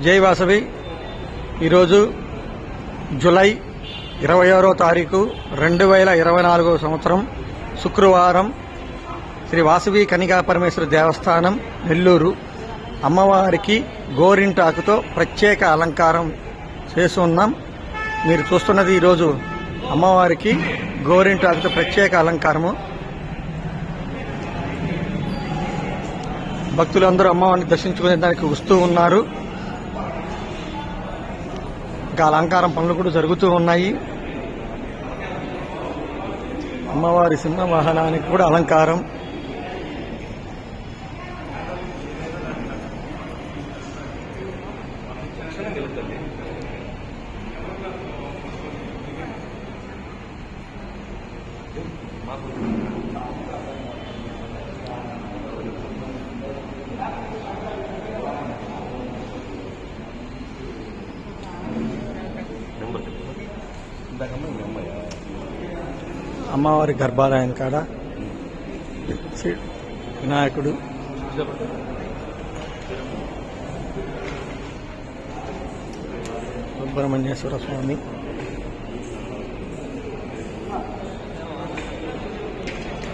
జై వాసవి. ఈరోజు జూలై 26వ తారీఖు 2024 సంవత్సరం శుక్రవారం. శ్రీ వాసవి కన్యకా పరమేశ్వరి దేవస్థానం నెల్లూరు అమ్మవారికి గోరింటాకుతో ప్రత్యేక అలంకారం చేస్తున్నాం. మీరు చూస్తున్నది ఈరోజు అమ్మవారికి గోరింటాకుతో ప్రత్యేక అలంకారము. భక్తులందరూ అమ్మవారిని దర్శించుకునే దానికి వస్తూ ఉన్నారు. ఇంకా అలంకారం పనులు కూడా జరుగుతూ ఉన్నాయి. అమ్మవారి సింహ వాహనానికి కూడా అలంకారం. అమ్మవారి గర్భాలయం కాడ వినాయకుడు, సుబ్రహ్మణ్యేశ్వర స్వామి,